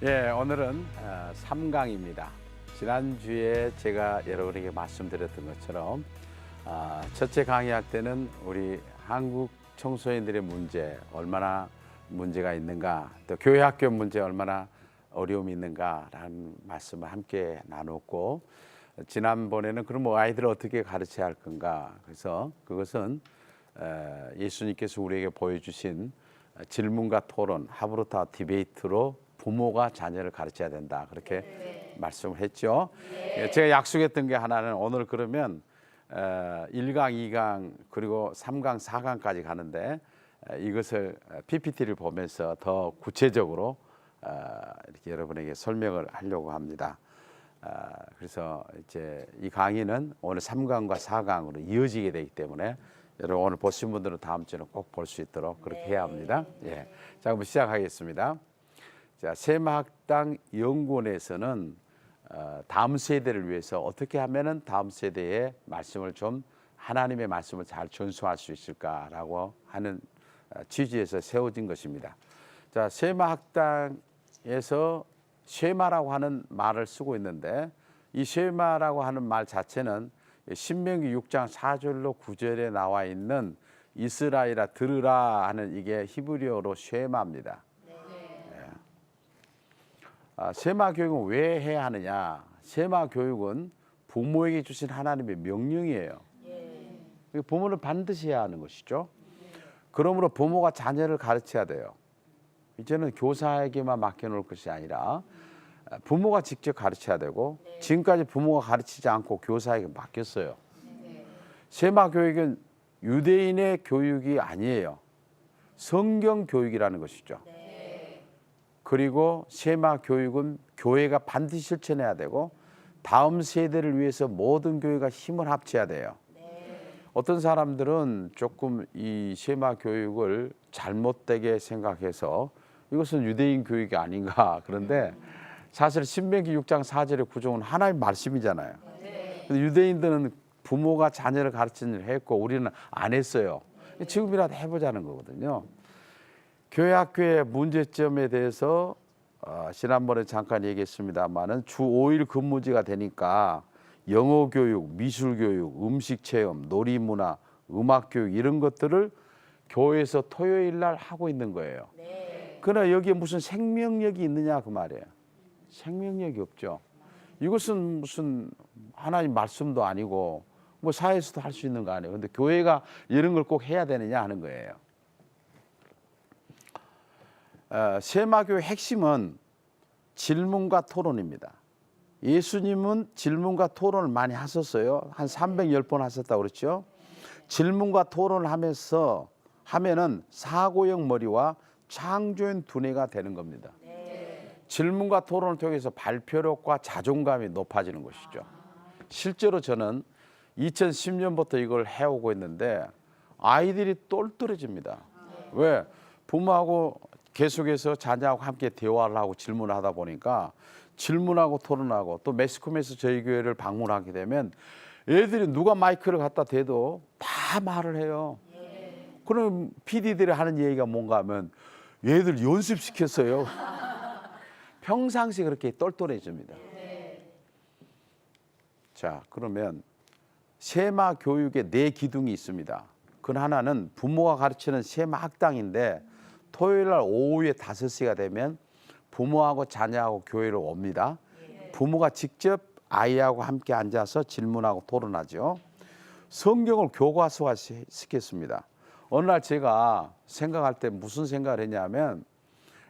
예, 오늘은 3강입니다. 지난주에 제가 여러분에게 말씀드렸던 것처럼 첫째 강의할 때는 우리 한국 청소년들의 문제, 얼마나 문제가 있는가, 또 교회 학교 문제 얼마나 어려움이 있는가라는 말씀을 함께 나눴고, 지난번에는 그럼 아이들을 어떻게 가르쳐야 할 건가, 그래서 그것은 예수님께서 우리에게 보여주신 질문과 토론, 하브루타 디베이트로 부모가 자녀를 가르쳐야 된다, 그렇게 말씀을 했죠. 제가 약속했던 게 하나는 오늘 그러면 1강, 2강 그리고 3강, 4강까지 가는데 이것을 PPT를 보면서 더 구체적으로 이렇게 여러분에게 설명을 하려고 합니다. 그래서 이제 이 강의는 오늘 3강과 4강으로 이어지게 되기 때문에 여러분 오늘 보신 분들은 다음 주에는 꼭 볼 수 있도록 그렇게 해야 합니다. 예. 자, 그럼 시작하겠습니다. 자, 세마학당 연구원에서는 다음 세대를 위해서 어떻게 하면은 다음 세대의 말씀을 좀 하나님의 말씀을 잘 전수할 수 있을까라고 하는 취지에서 세워진 것입니다. 자, 세마학당에서 쉐마라고 하는 말을 쓰고 있는데, 이 쉐마라고 하는 말 자체는 신명기 6장 4절로 9절에 나와 있는 이스라엘아 들으라 하는 이게 히브리어로 쉐마입니다. 세마 교육은 왜 해야 하느냐? 세마 교육은 부모에게 주신 하나님의 명령이에요. 부모는 반드시 해야 하는 것이죠. 그러므로 부모가 자녀를 가르쳐야 돼요. 이제는 교사에게만 맡겨놓을 것이 아니라 부모가 직접 가르쳐야 되고, 지금까지 부모가 가르치지 않고 교사에게 맡겼어요. 세마 교육은 유대인의 교육이 아니에요. 성경 교육이라는 것이죠. 그리고 세마 교육은 교회가 반드시 실천해야 되고, 다음 세대를 위해서 모든 교회가 힘을 합쳐야 돼요. 어떤 사람들은 조금 이 세마 교육을 잘못되게 생각해서 이것은 유대인 교육이 아닌가, 그런데 사실 신명기 6장 4절의 구종은 하나님의 말씀이잖아요. 근데 유대인들은 부모가 자녀를 가르치는 일을 했고 우리는 안 했어요. 지금이라도 해보자는 거거든요. 교회 학교의 문제점에 대해서 지난번에 잠깐 얘기했습니다만은 주 5일 근무제가 되니까 영어 교육, 미술 교육, 음식 체험, 놀이문화, 음악 교육 이런 것들을 교회에서 토요일 날 하고 있는 거예요. 그러나 여기에 무슨 생명력이 있느냐 그 말이에요. 생명력이 없죠. 이것은 무슨 하나님 말씀도 아니고 뭐 사회에서도 할 수 있는 거 아니에요. 근데 교회가 이런 걸 꼭 해야 되느냐 하는 거예요. 세마교의 핵심은 질문과 토론입니다. 예수님은 질문과 토론을 많이 하셨어요. 한 310번 하셨다고 그랬죠. 질문과 토론을 하면은 사고형 머리와 창조형 두뇌가 되는 겁니다. 질문과 토론을 통해서 발표력과 자존감이 높아지는 것이죠. 실제로 저는 2010년부터 이걸 해오고 있는데 아이들이 똘똘해집니다. 왜? 부모하고 계속해서 자녀하고 함께 대화를 하고 질문을 하다 보니까 질문하고 토론하고, 또 매스컴에서 저희 교회를 방문하게 되면 애들이 누가 마이크를 갖다 대도 다 말을 해요. 그럼 PD들이 하는 얘기가 뭔가 하면 얘들 연습시켰어요. 평상시 그렇게 똘똘해집니다. 자, 그러면 세마 교육에 4기둥이 있습니다. 그 하나는 부모가 가르치는 세마 학당인데, 토요일 날 오후에 5시가 되면 부모하고 자녀하고 교회를 옵니다. 부모가 직접 아이하고 함께 앉아서 질문하고 토론하죠. 성경을 교과서화 시켰습니다. 어느 날 제가 생각할 때 무슨 생각을 했냐면,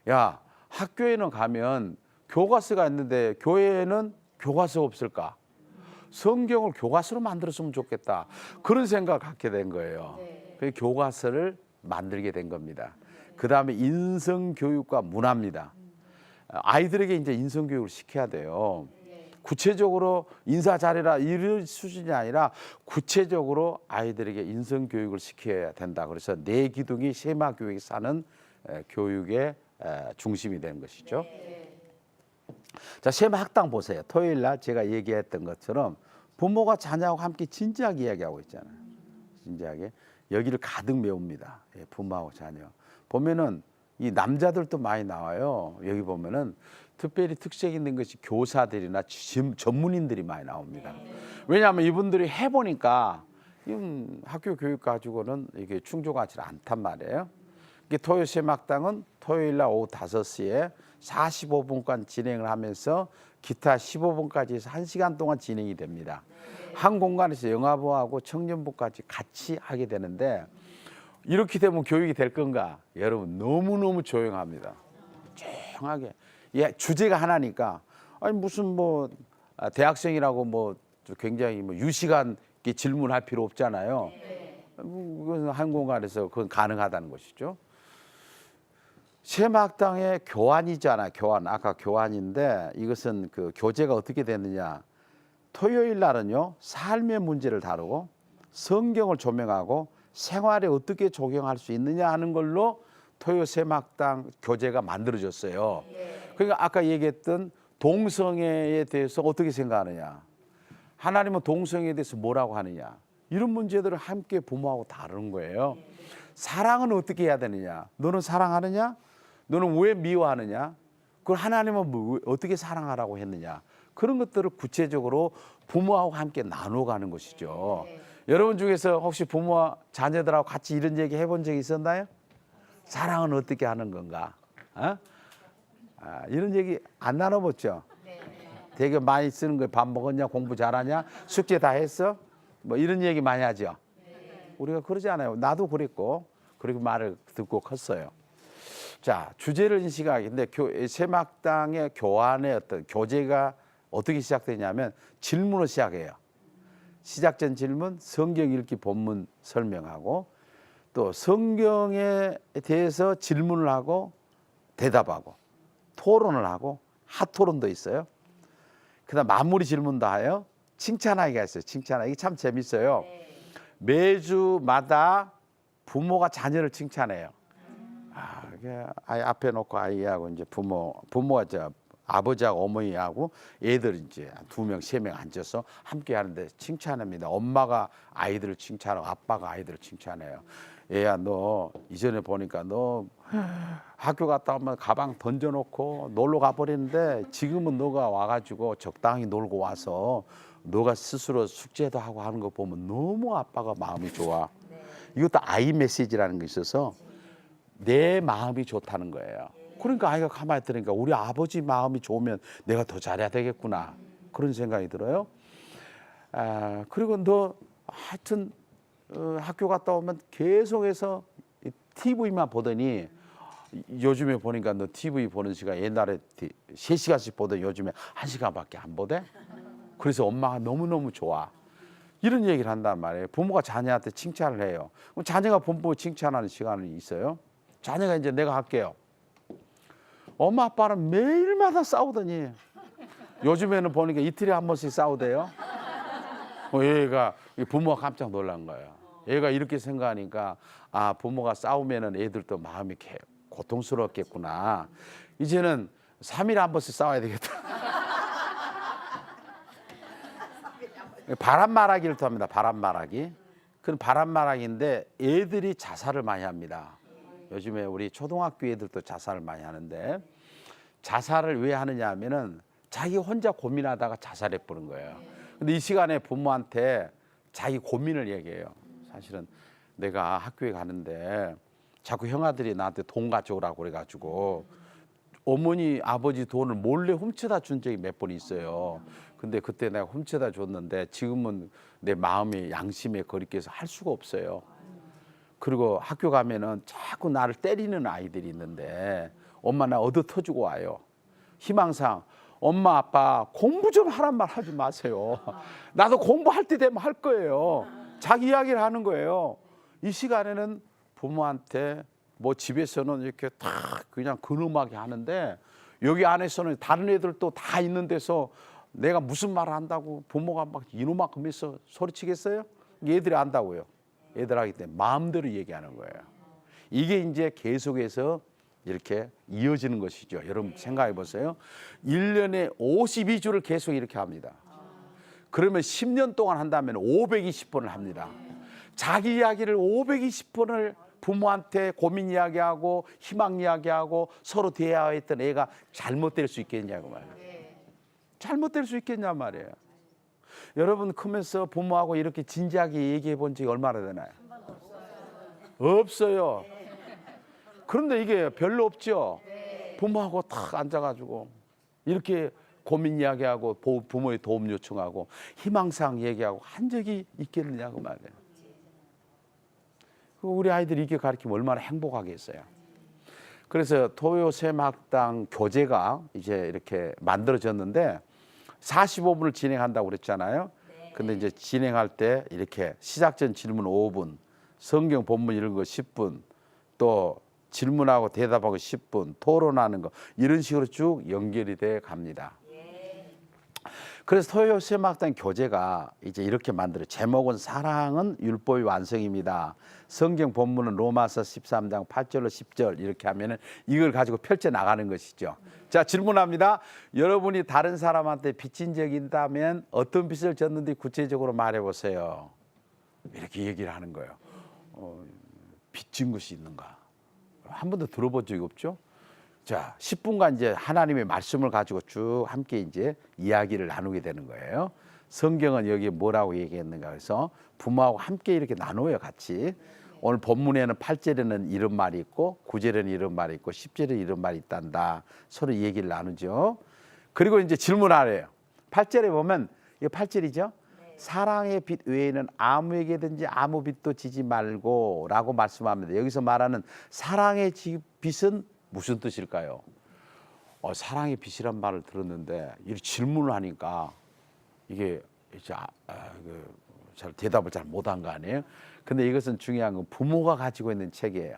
야, 학교에는 가면 교과서가 있는데 교회에는 교과서가 없을까? 성경을 교과서로 만들었으면 좋겠다. 그런 생각을 갖게 된 거예요. 그 교과서를 만들게 된 겁니다. 그 다음에 인성교육과 문화입니다. 아이들에게 이제 인성교육을 시켜야 돼요. 구체적으로 인사 잘해라 이런 수준이 아니라 구체적으로 아이들에게 인성교육을 시켜야 된다. 그래서 4기둥이 세마교육이 사는 교육의 중심이 되는 것이죠. 자, 세마학당 보세요. 토요일 날 제가 얘기했던 것처럼 부모가 자녀하고 함께 진지하게 이야기하고 있잖아요. 진지하게 여기를 가득 메웁니다. 부모하고 자녀. 보면은 이 남자들도 많이 나와요. 여기 보면은 특별히 특색 있는 것이 교사들이나 전문인들이 많이 나옵니다. 왜냐하면 이분들이 해보니까 학교 교육 가지고는 이게 충족하지 않단 말이에요. 토요 세막당은 토요일 날 오후 5시에 45분간 진행을 하면서 기타 15분까지 해서 1시간 동안 진행이 됩니다. 한 공간에서 영화부하고 청년부까지 같이 하게 되는데 이렇게 되면 교육이 될 건가? 여러분 너무너무 조용합니다. 조용하게. 예, 주제가 하나니까 아니 무슨 뭐 대학생이라고 뭐 굉장히 뭐 유식한 질문할 필요 없잖아요. 그건 한 공간에서 그건 가능하다는 것이죠. 세막당의 교환이잖아. 교환. 아까 교환인데 이것은 그 교재가 어떻게 되느냐. 토요일 날은요. 삶의 문제를 다루고 성경을 조명하고 생활에 어떻게 적용할 수 있느냐 하는 걸로 토요 세막당 교재가 만들어졌어요. 그러니까 아까 얘기했던 동성애에 대해서 어떻게 생각하느냐. 하나님은 동성애에 대해서 뭐라고 하느냐. 이런 문제들을 함께 부모하고 다루는 거예요. 사랑은 어떻게 해야 되느냐. 너는 사랑하느냐? 너는 왜 미워하느냐? 그걸 하나님은 어떻게 사랑하라고 했느냐? 그런 것들을 구체적으로 부모하고 함께 나눠가는 것이죠. 여러분 중에서 혹시 부모와 자녀들하고 같이 이런 얘기 해본 적이 있었나요? 사랑은 어떻게 하는 건가? 이런 얘기 안 나눠봤죠? 되게 많이 쓰는 거예요. 밥 먹었냐? 공부 잘하냐? 숙제 다 했어? 뭐 이런 얘기 많이 하죠. 우리가 그러지 않아요. 나도 그랬고 그리고 말을 듣고 컸어요. 자, 주제를 인식하기. 근데 세막당의 교환의 어떤 교재가 어떻게 시작되냐면 질문으로 시작해요. 시작전 질문, 성경 읽기 본문 설명하고 또 성경에 대해서 질문을 하고 대답하고 토론을 하고 핫토론도 있어요. 그다음 마무리 질문도 해요. 칭찬하기가 있어요. 칭찬하기. 이게 참 재밌어요. 매주마다 부모가 자녀를 칭찬해요. 아이 앞에 놓고 아이하고 이제 부모가 아버지하고 어머니하고 애들 이제 2명, 3명 앉아서 함께 하는데 칭찬합니다. 엄마가 아이들을 칭찬하고 아빠가 아이들을 칭찬해요. 얘야 너 이전에 보니까 너 학교 갔다 오면 가방 던져놓고 놀러 가버리는데 지금은 너가 와가지고 적당히 놀고 와서 너가 스스로 숙제도 하고 하는 거 보면 너무 아빠가 마음이 좋아. 이것도 아이 메시지라는 게 있어서 내 마음이 좋다는 거예요. 그러니까 아이가 가만히 들으니까 우리 아버지 마음이 좋으면 내가 더 잘해야 되겠구나. 그런 생각이 들어요. 그리고 너 하여튼 학교 갔다 오면 계속해서 TV만 보더니 요즘에 보니까 너 TV 보는 시간 옛날에 3시간씩 보던 요즘에 1시간밖에 안 보대? 그래서 엄마가 너무너무 좋아. 이런 얘기를 한단 말이에요. 부모가 자녀한테 칭찬을 해요. 그럼 자녀가 부모 칭찬하는 시간이 있어요. 자녀가 이제 내가 할게요. 엄마 아빠는 매일마다 싸우더니 요즘에는 보니까 이틀에 한 번씩 싸우대요. 얘가 부모가 깜짝 놀란 거예요. 얘가 이렇게 생각하니까 부모가 싸우면은 애들도 마음이 고통스럽겠구나. 이제는 3일에 한 번씩 싸워야 되겠다. 바람말하기를 또 합니다. 바람말하기. 그건 바람말하기인데 애들이 자살을 많이 합니다. 요즘에 우리 초등학교 애들도 자살을 많이 하는데 자살을 왜 하느냐 하면은 자기 혼자 고민하다가 자살해 버린 거예요. 근데 이 시간에 부모한테 자기 고민을 얘기해요. 사실은 내가 학교에 가는데 자꾸 형아들이 나한테 돈 가져오라고 그래가지고 어머니 아버지 돈을 몰래 훔쳐다 준 적이 몇 번 있어요. 근데 그때 내가 훔쳐다 줬는데 지금은 내 마음이 양심에 거리께서 할 수가 없어요. 그리고 학교 가면은 자꾸 나를 때리는 아이들이 있는데 엄마 나 얻어 터주고 와요. 희망상 엄마 아빠 공부 좀 하란 말 하지 마세요. 나도 공부할 때 되면 할 거예요. 자기 이야기를 하는 거예요. 이 시간에는 부모한테 뭐 집에서는 이렇게 다 그냥 근엄하게 하는데 여기 안에서는 다른 애들도 다 있는 데서 내가 무슨 말을 한다고 부모가 막 이놈만큼 해서 소리치겠어요? 얘들이 안다고요. 애들 하기 때문에 마음대로 얘기하는 거예요. 이게 이제 계속해서 이렇게 이어지는 것이죠. 여러분 생각해 보세요. 1년에 52주를 계속 이렇게 합니다. 그러면 10년 동안 한다면 520번을 합니다. 자기 이야기를 520번을 부모한테 고민 이야기하고 희망 이야기하고 서로 대화했던 애가 잘못될 수 있겠냐고 말이에요. 잘못될 수 있겠냐 말이에요. 여러분 크면서 부모하고 이렇게 진지하게 얘기해 본 적이 얼마나 되나요? 없어요. 그런데 이게 별로 없죠. 부모하고 탁 앉아가지고 이렇게 고민 이야기하고 부모의 도움 요청하고 희망사항 얘기하고 한 적이 있겠느냐고 말이에요. 우리 아이들이 이게 가르치면 얼마나 행복하겠어요. 그래서 토요샘학당 교재가 이제 이렇게 만들어졌는데 45분을 진행한다고 그랬잖아요. 근데 이제 진행할 때 이렇게 시작전 질문 5분, 성경 본문 읽은 거 10분, 또 질문하고 대답하고 10분, 토론하는 거 이런 식으로 쭉 연결이 돼 갑니다. 그래서 토요샘학당 교재가 이제 이렇게 만들어요. 제목은 사랑은 율법의 완성입니다. 성경 본문은 로마서 13장 8절로 10절 이렇게 하면은 이걸 가지고 펼쳐 나가는 것이죠. 자, 질문합니다. 여러분이 다른 사람한테 빚진 적이 있다면 어떤 빚을 졌는지 구체적으로 말해 보세요. 이렇게 얘기를 하는 거예요. 빚진 것이 있는가? 한 번도 들어본 적이 없죠? 자, 10분간 이제 하나님의 말씀을 가지고 쭉 함께 이제 이야기를 나누게 되는 거예요. 성경은 여기 뭐라고 얘기했는가 해서 부모하고 함께 이렇게 나눠요, 같이. 오늘 본문에는 8절에는 이런 말이 있고 9절에는 이런 말이 있고 10절에 이런 말이 있단다. 서로 얘기를 나누죠. 그리고 이제 질문하래요. 8절에 보면 이거 8절이죠. 사랑의 빚 외에는 아무에게든지 아무 빚도 지지 말고 라고 말씀합니다. 여기서 말하는 사랑의 빚은 무슨 뜻일까요? 사랑의 빚이란 말을 들었는데 이 질문을 하니까 이게 이제 잘 대답을 잘 못한 거 아니에요? 근데 이것은 중요한 건 부모가 가지고 있는 책이에요.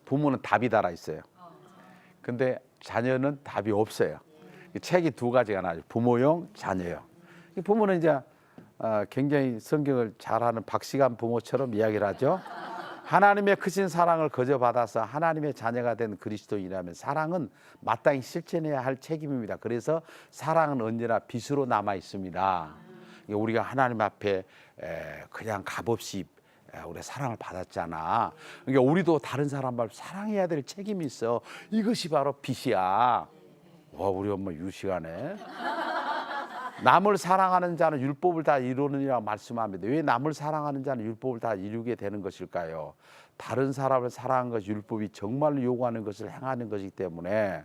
부모는 답이 달아 있어요. 근데 자녀는 답이 없어요. 책이 두 가지가 나죠. 부모용, 자녀용. 부모는 이제 굉장히 성경을 잘하는 박시간 부모처럼 이야기를 하죠. 하나님의 크신 사랑을 거저 받아서 하나님의 자녀가 된 그리스도인이라면 사랑은 마땅히 실천해야 할 책임입니다. 그래서 사랑은 언제나 빚으로 남아 있습니다. 우리가 하나님 앞에 그냥 값없이 우리 사랑을 받았잖아. 그러니까 우리도 다른 사람을 사랑해야 될 책임이 있어. 이것이 바로 빚이야. 와, 우리 엄마 유식하네. 남을 사랑하는 자는 율법을 다 이루느니라 말씀합니다. 왜 남을 사랑하는 자는 율법을 다 이루게 되는 것일까요? 다른 사람을 사랑하는 것이 율법이 정말로 요구하는 것을 행하는 것이기 때문에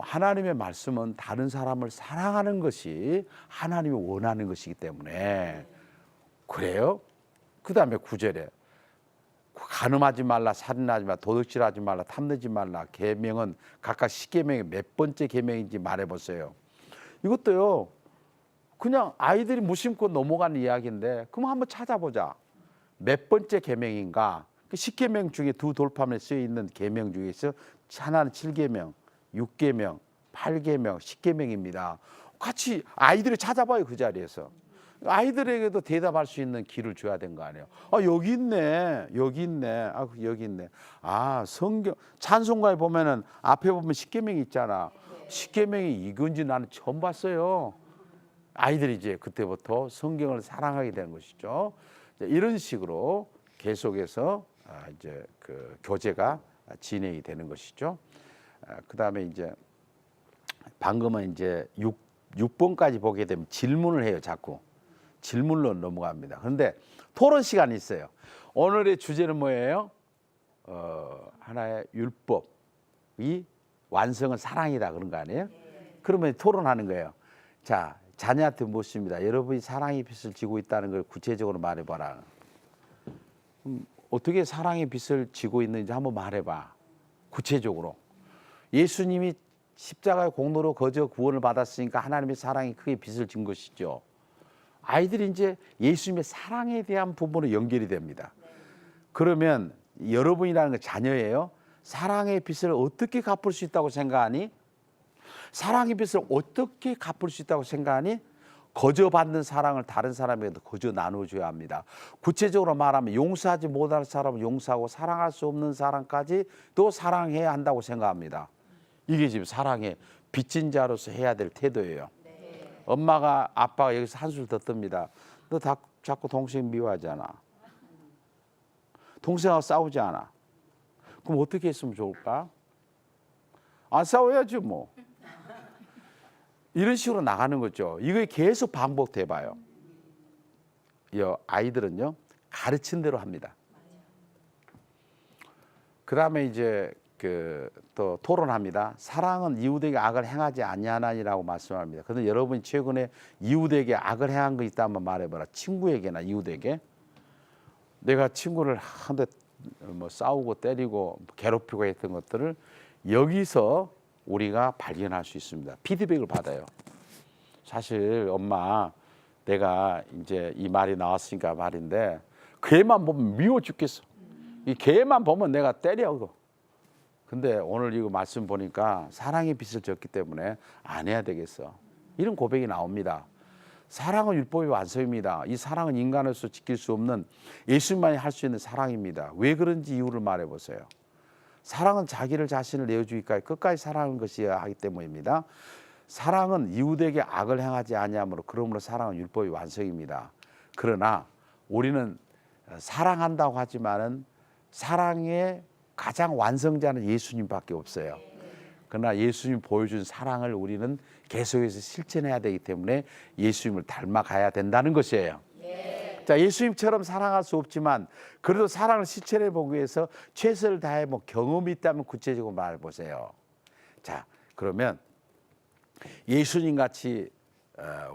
하나님의 말씀은 다른 사람을 사랑하는 것이 하나님이 원하는 것이기 때문에 그래요. 그 다음에 9절에 간음하지 말라, 살인하지 말라, 도둑질하지 말라, 탐내지 말라. 계명은 각각 10계명의 몇 번째 계명인지 말해보세요. 이것도요, 그냥 아이들이 무심코 넘어간 이야기인데 그럼 한번 찾아보자. 몇 번째 계명인가? 10계명 중에 두 돌판에 쓰여 있는 계명 중에서 하나는 7계명, 6계명, 8계명, 10계명입니다. 같이 아이들이 찾아봐요. 그 자리에서. 아이들에게도 대답할 수 있는 길을 줘야 되는 거 아니에요. 여기 있네. 여기 있네. 여기 있네. 성경 찬송가에 보면은 앞에 보면 10계명이 있잖아. 10계명이 이건지 나는 처음 봤어요. 아이들이 이제 그때부터 성경을 사랑하게 되는 것이죠. 이런 식으로 계속해서 이제 그 교재가 진행이 되는 것이죠. 그다음에 이제 방금은 이제 6번까지 보게 되면 질문을 해요. 자꾸 질문로 넘어갑니다. 그런데 토론 시간이 있어요. 오늘의 주제는 뭐예요? 하나의 율법이 완성은 사랑이다 그런 거 아니에요? 그러면 토론하는 거예요. 자, 자녀한테 묻습니다. 여러분이 사랑의 빚을 지고 있다는 걸 구체적으로 말해봐라. 어떻게 사랑의 빚을 지고 있는지 한번 말해봐. 구체적으로. 예수님이 십자가의 공로로 거저 구원을 받았으니까 하나님의 사랑이 크게 빚을 진 것이죠. 아이들이 이제 예수님의 사랑에 대한 부분으로 연결이 됩니다. 그러면 여러분이라는 건 자녀예요. 사랑의 빚을 어떻게 갚을 수 있다고 생각하니? 사랑의 빚을 어떻게 갚을 수 있다고 생각하니? 거저 받는 사랑을 다른 사람에게도 거저 나눠줘야 합니다. 구체적으로 말하면 용서하지 못할 사람을 용서하고 사랑할 수 없는 사람까지 또 사랑해야 한다고 생각합니다. 이게 지금 사랑의 빚진 자로서 해야 될 태도예요. 엄마가 아빠가 여기서 한술 더 뜹니다. 너 자꾸 동생 미워하잖아. 동생하고 싸우지 않아. 그럼 어떻게 했으면 좋을까? 안 싸워야지 뭐. 이런 식으로 나가는 거죠. 이게 계속 반복돼 봐요. 이 아이들은요, 가르친 대로 합니다. 그 다음에 이제 또 토론합니다. 사랑은 이웃에게 악을 행하지 아니하나니라고 말씀합니다. 그런데 여러분이 최근에 이웃에게 악을 행한 거 있다 한번 말해봐라. 친구에게나 이웃에게. 내가 친구를 한데 뭐 싸우고 때리고 괴롭히고 했던 것들을 여기서 우리가 발견할 수 있습니다. 피드백을 받아요. 사실 엄마, 내가 이제 이 말이 나왔으니까 말인데 걔만 보면 미워 죽겠어. 이 걔만 보면 내가 때려. 근데 오늘 이거 말씀 보니까 사랑의 빛을 졌기 때문에 안 해야 되겠어. 이런 고백이 나옵니다. 사랑은 율법의 완성입니다. 이 사랑은 인간으로서 지킬 수 없는 예수님만이 할 수 있는 사랑입니다. 왜 그런지 이유를 말해보세요. 사랑은 자기를 자신을 내어주기까지 끝까지 사랑하는 것이어야 하기 때문입니다. 사랑은 이웃에게 악을 행하지 아니하므로 그러므로 사랑은 율법의 완성입니다. 그러나 우리는 사랑한다고 하지만은 사랑의 가장 완성자는 예수님밖에 없어요. 그러나 예수님 보여준 사랑을 우리는 계속해서 실천해야 되기 때문에 예수님을 닮아가야 된다는 것이에요. 자, 예수님처럼 사랑할 수 없지만 그래도 사랑을 실천해 보기 위해서 최선을 다해 뭐 경험이 있다면 구체적으로 말해 보세요. 자, 그러면 예수님 같이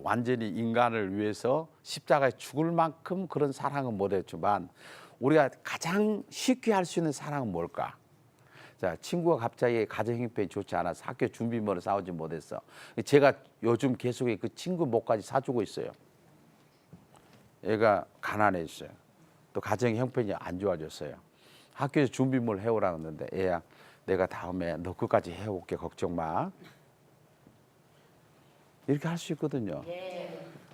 완전히 인간을 위해서 십자가에 죽을 만큼 그런 사랑은 못했지만 우리가 가장 쉽게 할 수 있는 사랑은 뭘까? 자, 친구가 갑자기 가정 형편이 좋지 않아서 학교 준비물을 사오지 못했어. 제가 요즘 계속 그 친구 목까지 사주고 있어요. 얘가 가난해졌어요. 또 가정 형편이 안 좋아졌어요. 학교에서 준비물 해오라고 했는데 얘야, 내가 다음에 너 끝까지 해올게, 걱정 마. 이렇게 할 수 있거든요.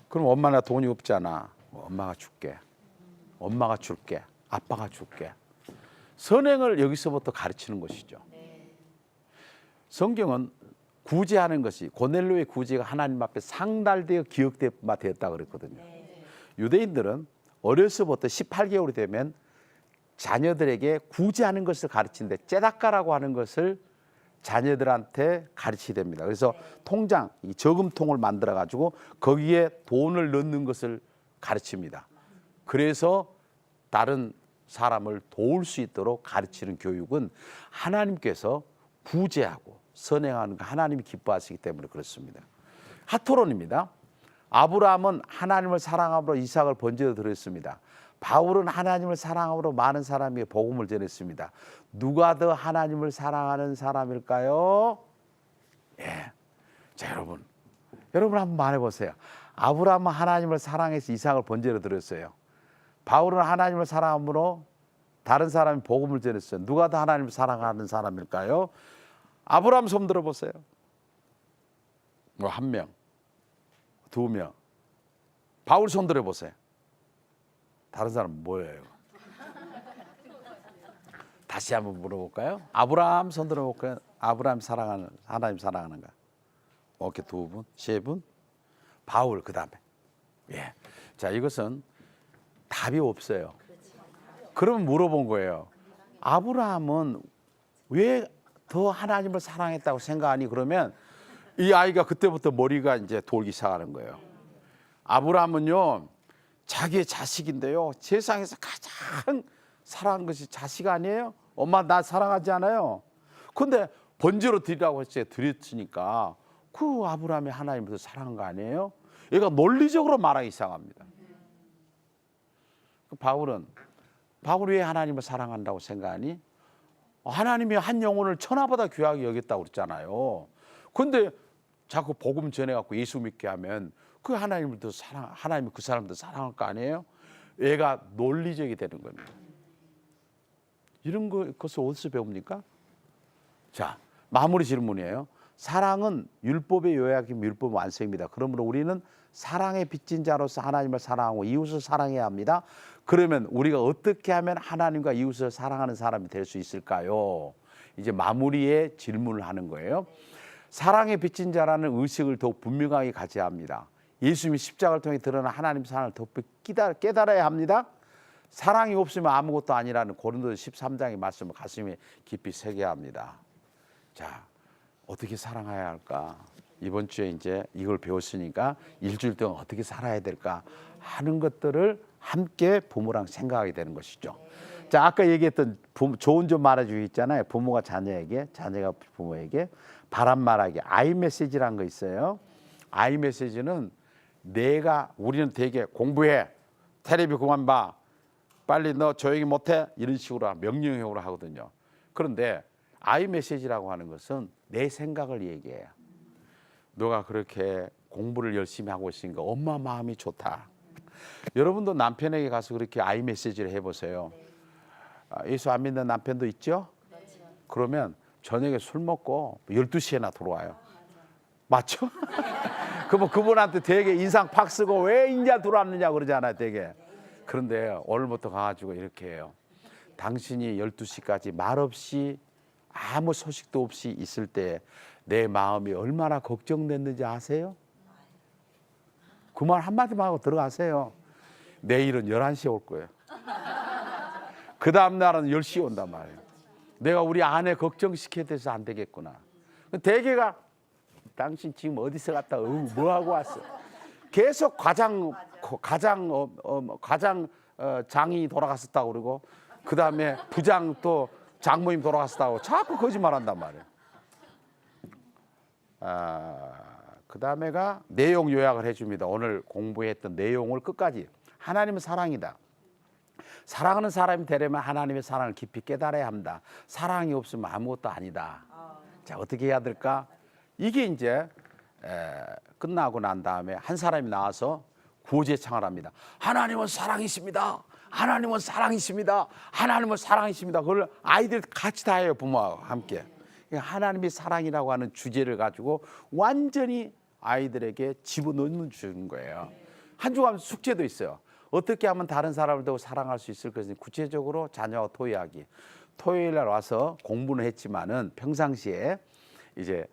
그럼 엄마 나 돈이 없잖아. 엄마가 줄게. 엄마가 줄게. 아빠가 줄게. 선행을 여기서부터 가르치는 것이죠. 성경은 구제하는 것이, 고넬료의 구제가 하나님 앞에 상달되어 기억되었다 그랬거든요. 유대인들은 어려서부터 18개월이 되면 자녀들에게 구제하는 것을 가르치는데 째다까라고 하는 것을 자녀들한테 가르치게 됩니다. 그래서 통장, 이 저금통을 만들어 가지고 거기에 돈을 넣는 것을 가르칩니다. 그래서 다른 사람을 도울 수 있도록 가르치는 교육은 하나님께서 구제하고 선행하는 거 하나님이 기뻐하시기 때문에 그렇습니다. 핫토론입니다. 아브라함은 하나님을 사랑함으로 이삭을 번제로 드렸습니다. 바울은 하나님을 사랑함으로 많은 사람에게 복음을 전했습니다. 누가 더 하나님을 사랑하는 사람일까요? 예. 자, 여러분 한번 말해보세요. 아브라함은 하나님을 사랑해서 이삭을 번제로 드렸어요. 바울은 하나님을 사랑함으로 다른 사람이 복음을 전했어요. 누가 더 하나님을 사랑하는 사람일까요? 아브라함 손 들어보세요. 뭐 한 명, 두 명. 바울 손 들어보세요. 다른 사람 뭐예요? 다시 한번 물어볼까요? 아브라함 손 들어볼까요? 아브라함 사랑하는, 하나님 사랑하는가? 오케이, 두 분, 세 분. 바울 그 다음에. 예. 자, 이것은 답이 없어요. 그러면 물어본 거예요. 아브라함은 왜 더 하나님을 사랑했다고 생각하니? 그러면 이 아이가 그때부터 머리가 이제 돌기 시작하는 거예요. 아브라함은요, 자기의 자식인데요, 세상에서 가장 사랑한 것이 자식 아니에요? 엄마 나 사랑하지 않아요? 근데 번제로 드리라고 했어요. 드렸으니까 그 아브라함이 하나님을 더 사랑한 거 아니에요? 얘가 논리적으로 말하기 시작합니다. 바울이 왜 하나님을 사랑한다고 생각하니? 하나님이 한 영혼을 천하보다 귀하게 여겼다고 그랬잖아요. 근데 자꾸 복음 전해갖고 예수 믿게 하면 그 하나님이 그 사람을 더 사랑할 거 아니에요? 얘가 논리적이 되는 겁니다. 이런 것을 어디서 배웁니까? 자, 마무리 질문이에요. 사랑은 율법의 요약이면 율법 완성입니다. 그러므로 우리는 사랑의 빚진 자로서 하나님을 사랑하고 이웃을 사랑해야 합니다. 그러면 우리가 어떻게 하면 하나님과 이웃을 사랑하는 사람이 될 수 있을까요? 이제 마무리에 질문을 하는 거예요. 사랑의 빚진 자라는 의식을 더욱 분명하게 가져야 합니다. 예수님이 십자가를 통해 드러난 하나님 사랑을 더 깨달아야 합니다. 사랑이 없으면 아무것도 아니라는 고린도서 13장의 말씀을 가슴에 깊이 새겨야 합니다. 자, 어떻게 사랑해야 할까? 이번 주에 이제 이걸 배웠으니까 일주일 동안 어떻게 살아야 될까 하는 것들을 함께 부모랑 생각하게 되는 것이죠. 자, 아까 얘기했던 좋은 점 말해주기 있잖아요. 부모가 자녀에게, 자녀가 부모에게 바람 말하기, 아이 메시지라는 거 있어요. 아이 메시지는 우리는 되게 공부해, 텔레비 그만 봐, 빨리 너 조용히 못해, 이런 식으로 명령형으로 하거든요. 그런데 아이 메시지라고 하는 것은 내 생각을 얘기해요. 너가 그렇게 공부를 열심히 하고 있으니까 엄마 마음이 좋다. 여러분도 남편에게 가서 그렇게 아이 메시지를 해보세요. 예수 안 믿는 남편도 있죠? 그러면 저녁에 술 먹고 12시에나 들어와요. 맞죠? 그러면 그분한테 되게 인상 팍 쓰고 왜 인자 들어왔느냐 그러잖아요, 되게. 그런데 오늘부터 가가지고 이렇게 해요. 당신이 12시까지 말없이 아무 소식도 없이 있을 때 내 마음이 얼마나 걱정됐는지 아세요? 그 말 한마디만 하고 들어가세요. 내일은 11시에 올 거예요. 그 다음 날은 10시에 온단 말이에요. 내가 우리 아내 걱정시켜야 돼서 안 되겠구나. 대개가 당신 지금 어디서 갔다 뭐 하고 왔어? 계속 장이 돌아갔었다고 그러고 그 다음에 부장 또 장모님 돌아갔었다고 자꾸 거짓말한단 말이에요. 그 다음에가 내용 요약을 해줍니다. 오늘 공부했던 내용을 끝까지. 하나님은 사랑이다. 사랑하는 사람이 되려면 하나님의 사랑을 깊이 깨달아야 합니다. 사랑이 없으면 아무것도 아니다. 자, 어떻게 해야 될까? 이게 이제 끝나고 난 다음에 한 사람이 나와서 구호제창을 합니다. 하나님은 사랑이십니다. 하나님은 사랑이십니다. 하나님은 사랑이십니다. 그걸 아이들 같이 다 해요. 부모와 함께. 하나님이 사랑이라고 하는 주제를 가지고 완전히 아이들에게 집어넣는 주는 거예요. 한 주간 숙제도 있어요. 어떻게 하면 다른 사람을 더 사랑할 수 있을 것인지 구체적으로 자녀와 토의하기. 토요일 날 와서 공부는 했지만은 평상시에 이제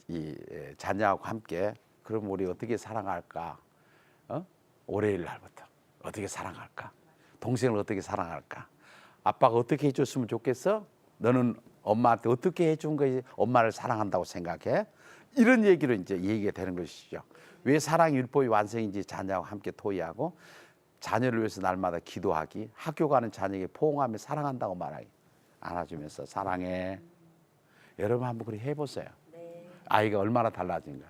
이 자녀하고 함께 그럼 우리 어떻게 사랑할까? 월요일 날부터 어떻게 사랑할까? 동생을 어떻게 사랑할까? 아빠가 어떻게 해줬으면 좋겠어? 너는 엄마한테 어떻게 해준 거지? 엄마를 사랑한다고 생각해? 이런 얘기를 이제 얘기가 되는 것이죠. 왜 사랑 율법이 완성인지 자녀와 함께 토의하고 자녀를 위해서 날마다 기도하기, 학교 가는 자녀에게 포옹하며 사랑한다고 말하기, 안아주면서 사랑해. 여러분 한번 그렇게 해보세요. 아이가 얼마나 달라진가.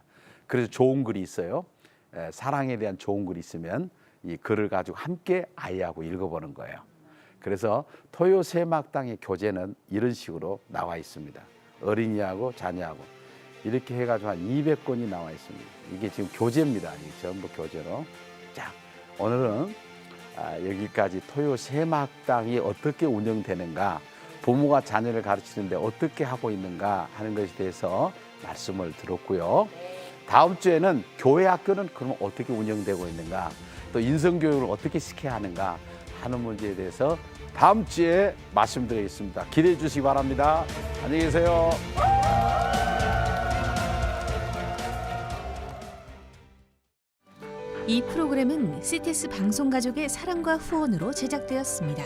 그래서 좋은 글이 있어요. 사랑에 대한 좋은 글이 있으면 이 글을 가지고 함께 아이하고 읽어보는 거예요. 그래서 토요 세막당의 교재는 이런 식으로 나와 있습니다. 어린이하고 자녀하고 이렇게 해가지고 한 200권이 나와 있습니다. 이게 지금 교재입니다. 이게 전부 교재로. 자, 오늘은 여기까지 토요 세막당이 어떻게 운영되는가, 부모가 자녀를 가르치는데 어떻게 하고 있는가 하는 것에 대해서 말씀을 들었고요. 다음 주에는 교회 학교는 그럼 어떻게 운영되고 있는가, 또 인성교육을 어떻게 시켜야 하는가 하는 문제에 대해서 다음 주에 말씀드리겠습니다. 기대해 주시기 바랍니다. 안녕히 계세요. 이 프로그램은 CTS 방송가족의 사랑과 후원으로 제작되었습니다.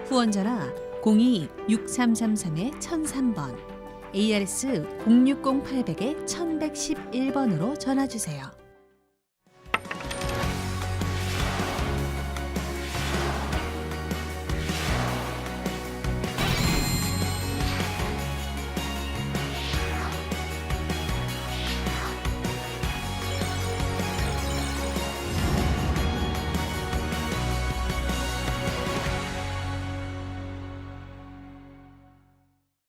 후원 전화 02-6333-1003번, ARS 060-800-1111번으로 전화 주세요.